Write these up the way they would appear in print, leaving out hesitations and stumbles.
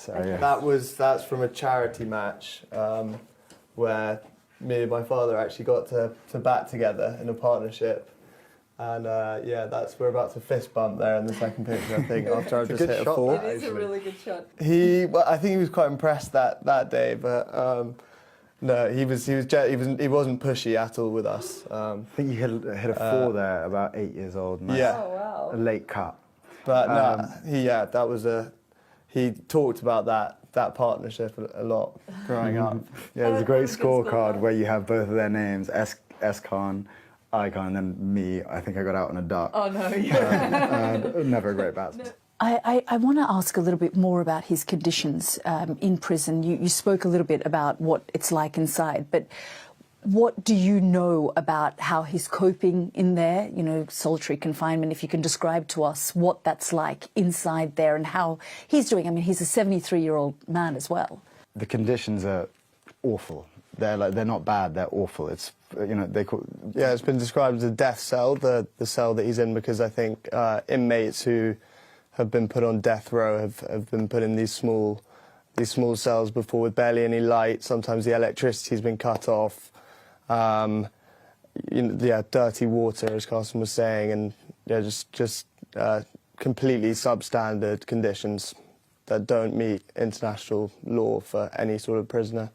So, yeah. That's from a charity match where me and my father actually got to bat together in a partnership. And we're about to fist bump there in the second picture, I think, after I just hit a four. It is a really good shot. I think he was quite impressed that day, but no, he wasn't pushy at all with us. I think you hit a four there, about 8 years old. Nice. Yeah. Oh, wow. A late cut. But he talked about that partnership a lot growing up. Yeah, there's a great scorecard where you have both of their names, S Khan, I Khan, and then me. I think I got out on a duck. Oh, no. Yeah. Never a great batsman. I want to ask a little bit more about his conditions in prison. You spoke a little bit about what it's like inside, but what do you know about how he's coping in there, solitary confinement? If you can describe to us what that's like inside there and how he's doing. I mean, he's a 73-year-old man as well. The conditions are awful. They're not bad, they're awful. It's, it's been described as a death cell, the cell that he's in, because I think inmates who have been put on death row have been put in these small cells before with barely any light. Sometimes the electricity's been cut off. Dirty water, as Carson was saying, and just completely substandard conditions that don't meet international law for any sort of prisoner.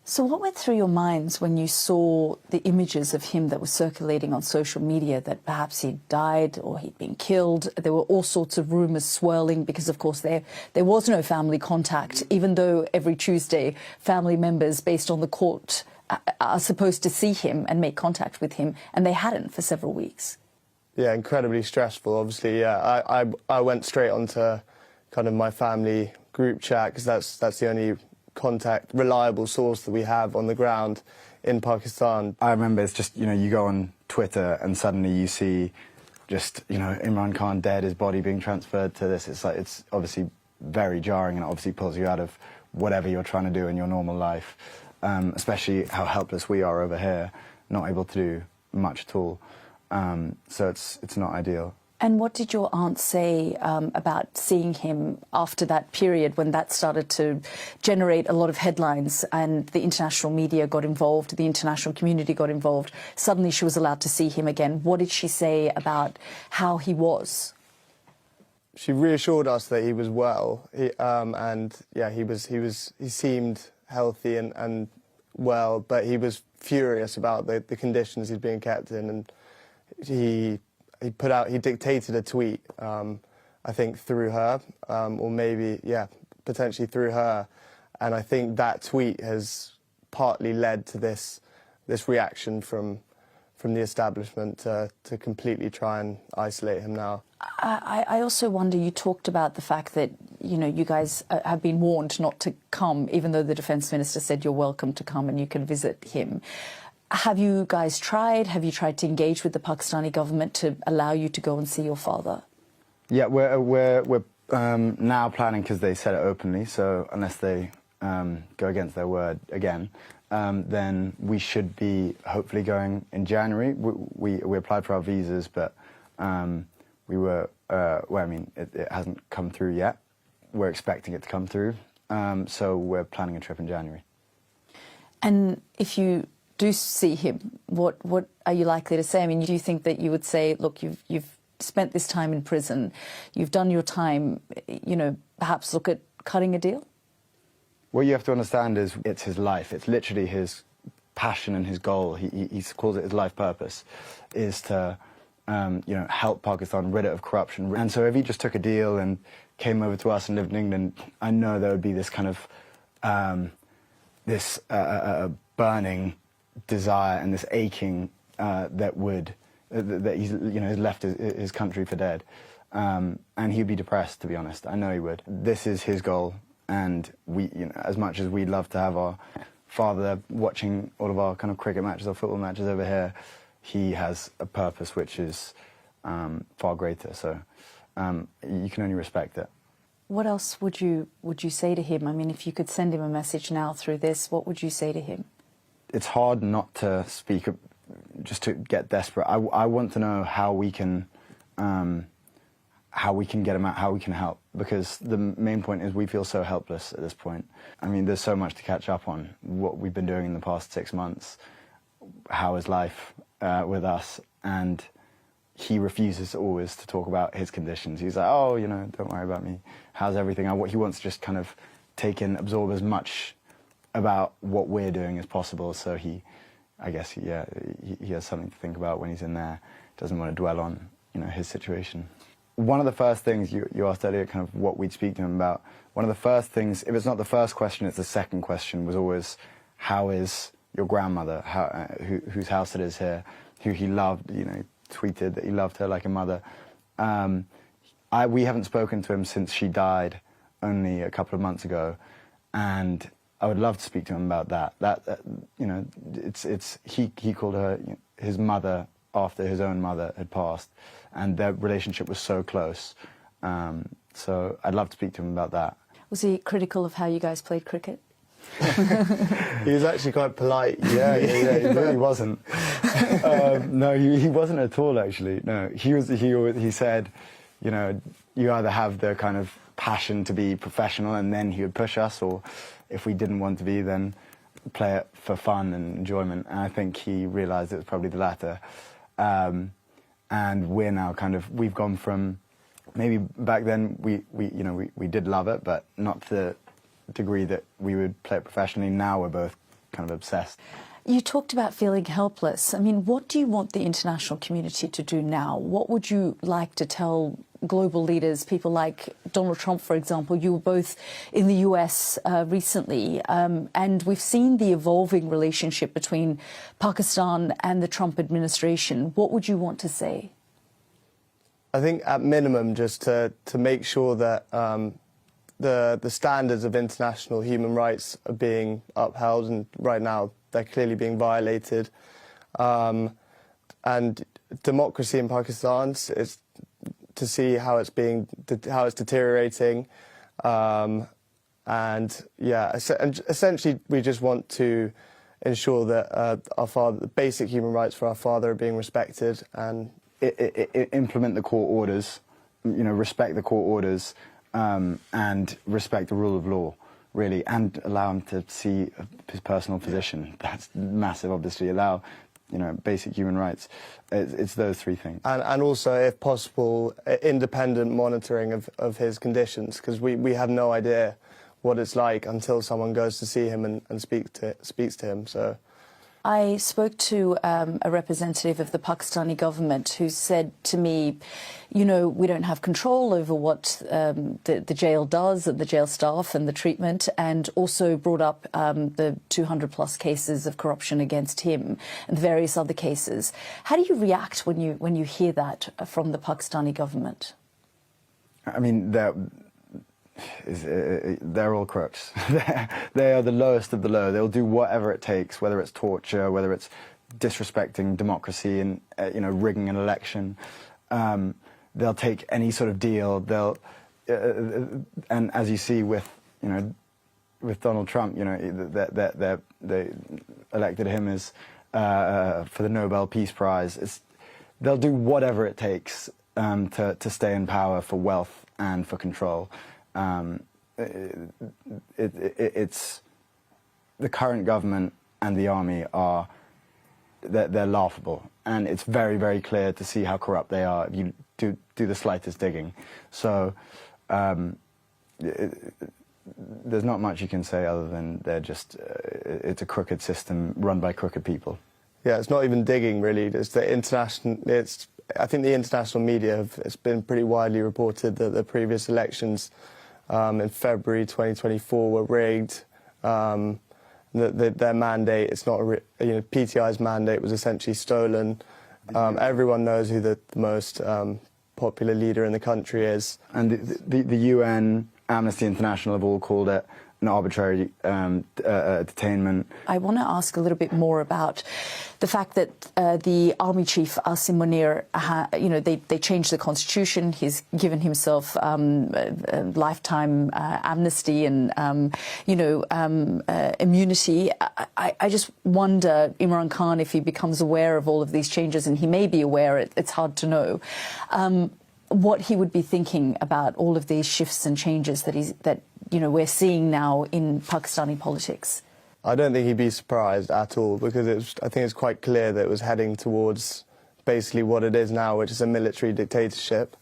So what went through your minds when you saw the images of him that were circulating on social media, that perhaps he'd died or he'd been killed? There were all sorts of rumours swirling because, of course, there was no family contact, even though every Tuesday family members, based on the court, are supposed to see him and make contact with him, and they hadn't for several weeks. Yeah, incredibly stressful, obviously. Yeah, I went straight onto kind of my family group chat, because that's the only reliable source that we have on the ground in Pakistan. I remember it's just, you go on Twitter and suddenly you see just, Imran Khan dead, his body being transferred to this. It's obviously very jarring, and it obviously pulls you out of whatever you're trying to do in your normal life, especially how helpless we are over here, not able to do much at all. So it's not ideal. And what did your aunt say about seeing him after that period when that started to generate a lot of headlines and the international media got involved, the international community got involved? Suddenly she was allowed to see him again. What did she say about how he was? She reassured us that he was well, he seemed healthy and well, but he was furious about the conditions he's being kept in, and he dictated a tweet, I think through her, or maybe, potentially through her. And I think that tweet has partly led to this reaction from the establishment to completely try and isolate him now. I also wonder, you talked about the fact that, you guys have been warned not to come, even though the Defence Minister said you're welcome to come and you can visit him. Have you guys tried? Have you tried to engage with the Pakistani government to allow you to go and see your father? Yeah, we're now planning, because they said it openly, so unless they go against their word again, then we should be hopefully going in January. We applied for our visas, but it hasn't come through yet. We're expecting it to come through, so we're planning a trip in January. And if you do see him, what are you likely to say? I mean, do you think that you would say, look, you've spent this time in prison, you've done your time, perhaps look at cutting a deal? What you have to understand is it's his life. It's literally his passion and his goal. He calls it his life purpose, is to help Pakistan rid it of corruption. And so if he just took a deal and came over to us and lived in England, I know there would be this kind of burning desire and this aching that he's left his country for dead, and he'd be depressed, to be honest. I know he would. This is his goal, and we, as much as we'd love to have our father watching all of our kind of cricket matches or football matches over here, he has a purpose which is far greater. So you can only respect it. What else would you say to him? I mean, if you could send him a message now through this, what would you say to him? It's hard not to speak, just to get desperate. I want to know how we can how we can get him out, how we can help, because the main point is we feel so helpless at this point. I mean, there's so much to catch up on, what we've been doing in the past 6 months, how is life with us, and he refuses always to talk about his conditions. He's like, oh, you know, don't worry about me, how's everything? He wants to just kind of take in, absorb as much about what we're doing as possible, so I guess, he has something to think about when he's in there, doesn't want to dwell on, you know, his situation. One of the first things you asked earlier, kind of what we'd speak to him about, one of the first things, if it's not the first question, it's the second question, was always, how is your grandmother, whose house it is here, who he loved, you know, tweeted that he loved her like a mother. We haven't spoken to him since she died only a couple of months ago, and I would love to speak to him about that. You know, he called her his mother after his own mother had passed, and their relationship was so close. So I'd love to speak to him about that. Was he critical of how you guys played cricket? He was actually quite polite. Yeah, no, he wasn't. No, he wasn't at all, actually. No, he said, you know, you either have the kind of passion to be professional, and then he would push us, or if we didn't want to be, then play it for fun and enjoyment. And I think he realised it was probably the latter. And we're now we've gone from, maybe back then we did love it, but not to the degree that we would play it professionally. Now we're both kind of obsessed. You talked about feeling helpless. I mean, what do you want the international community to do now? What would you like to tell global leaders, people like Donald Trump, for example? You were both in the US recently, and we've seen the evolving relationship between Pakistan and the Trump administration. What would you want to say? I think at minimum just to make sure that the standards of international human rights are being upheld, and right now they're clearly being violated. And democracy in Pakistan is to see how it's deteriorating, and yeah, essentially we just want to ensure that the basic human rights for our father are being respected, and implement the court orders, you know, respect the court orders, and respect the rule of law, really, and allow him to see his personal position. That's massive, obviously. Allow, you know, basic human rights. It's those three things. And also, if possible, independent monitoring of his conditions, because we have no idea what it's like until someone goes to see him and speaks to him. So I spoke to a representative of the Pakistani government who said to me, you know, we don't have control over what the jail does and the jail staff and the treatment, and also brought up the 200+ cases of corruption against him and various other cases. How do you react when you hear that from the Pakistani government? I mean, they're all crooks. They are the lowest of the low. They'll do whatever it takes, whether it's torture, whether it's disrespecting democracy and rigging an election. They'll take any sort of deal. They'll and as you see with Donald Trump, they elected him as for the Nobel Peace Prize. They'll do whatever it takes to stay in power for wealth and for control. It's the current government and the army they're laughable, and it's very, very clear to see how corrupt they are if you do the slightest digging. So there's not much you can say other than they're just it's a crooked system run by crooked people. Yeah, it's not even digging really. I think the international media it's been pretty widely reported that the previous elections in February 2024 were rigged. Their mandate, it's not PTI's mandate was essentially stolen. Everyone knows who the most popular leader in the country is. And the UN, Amnesty International have all called it an arbitrary detainment. I want to ask a little bit more about the fact that the army chief, Asim Munir, they changed the constitution. He's given himself a lifetime amnesty and, immunity. I just wonder, Imran Khan, if he becomes aware of all of these changes, and he may be aware, it's hard to know. what he would be thinking about all of these shifts and changes that we're seeing now in Pakistani politics? I don't think he'd be surprised at all, because I think it's quite clear that it was heading towards basically what it is now, which is a military dictatorship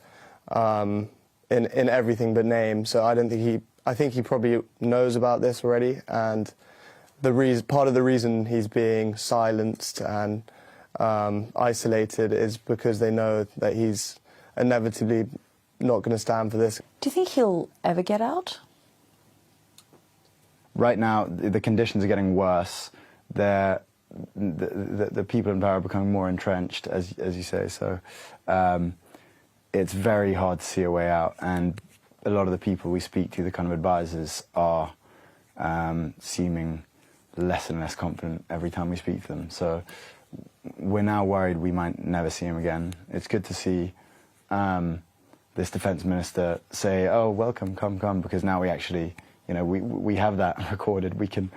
in everything but name. So I think he probably knows about this already, and part of the reason he's being silenced and isolated is because they know that he's inevitably not going to stand for this. Do you think he'll ever get out? Right now, the conditions are getting worse. The people in power are becoming more entrenched, as you say. So it's very hard to see a way out. And a lot of the people we speak to, the kind of advisors, are seeming less and less confident every time we speak to them. So we're now worried we might never see him again. It's good to see this defence minister say, "Oh, welcome, come," because now we actually, we have that recorded. We can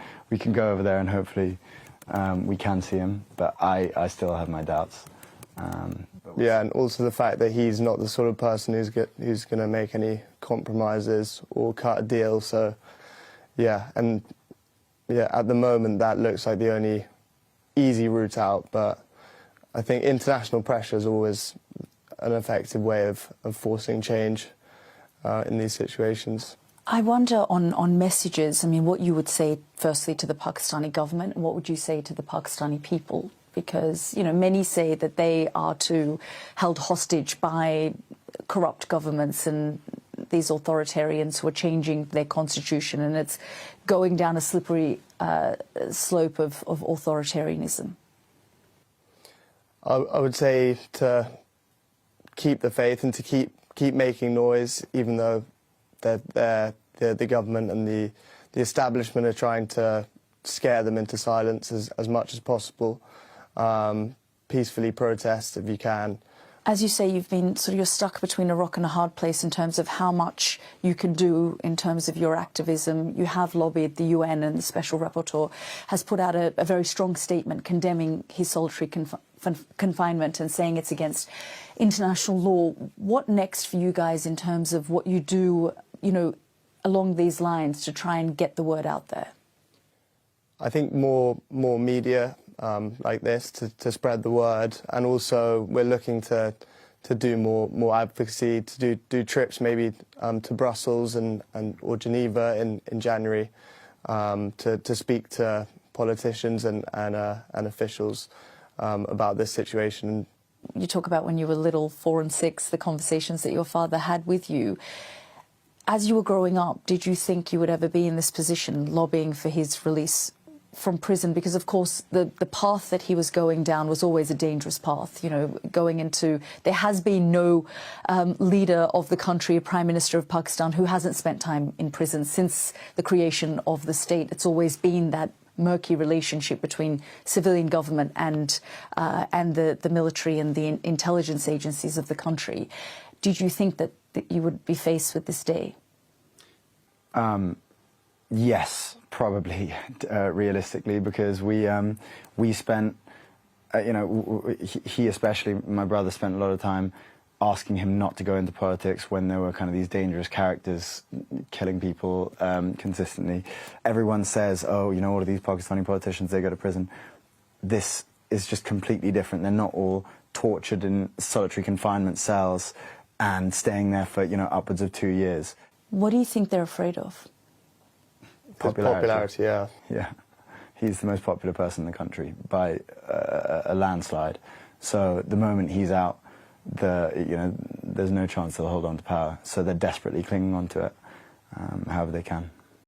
go over there and hopefully we can see him. But I still have my doubts. Yeah, and also the fact that he's not the sort of person who's going to make any compromises or cut a deal. So, at the moment that looks like the only easy route out. But I think international pressure is always an effective way of forcing change in these situations. I wonder on messages, I mean, what you would say firstly to the Pakistani government, and what would you say to the Pakistani people? Because, many say that they are held hostage by corrupt governments and these authoritarians who are changing their constitution, and it's going down a slippery slope of authoritarianism. I would say to keep the faith and to keep making noise, even though the government and the establishment are trying to scare them into silence as much as possible. Peacefully protest if you can. As you say, you're stuck between a rock and a hard place in terms of how much you can do in terms of your activism. You have lobbied the UN, and the Special Rapporteur has put out a very strong statement condemning his solitary confinement and saying it's against international law. What next for you guys in terms of what you do, along these lines to try and get the word out there? I think more media like this to spread the word, and also we're looking to do more advocacy, to do trips maybe to Brussels or Geneva in January to speak to politicians and officials about this situation. You talk about when you were little, 4 and 6, the conversations that your father had with you. As you were growing up, did you think you would ever be in this position, lobbying for his release from prison? Because, of course, the path that he was going down was always a dangerous path, going into... There has been no leader of the country, a Prime Minister of Pakistan, who hasn't spent time in prison since the creation of the state. It's always been that murky relationship between civilian government and the military and the intelligence agencies of the country. Did you think that you would be faced with this day? Yes, probably, realistically, because we spent, he especially, my brother, spent a lot of time asking him not to go into politics when there were kind of these dangerous characters killing people consistently. Everyone says, oh, all of these Pakistani politicians, they go to prison. This is just completely different. They're not all tortured in solitary confinement cells and staying there for, upwards of 2 years. What do you think they're afraid of? Popularity, yeah. Yeah. He's the most popular person in the country by a landslide. So the moment he's out, there's no chance they'll hold on to power. So they're desperately clinging on to it, however they can.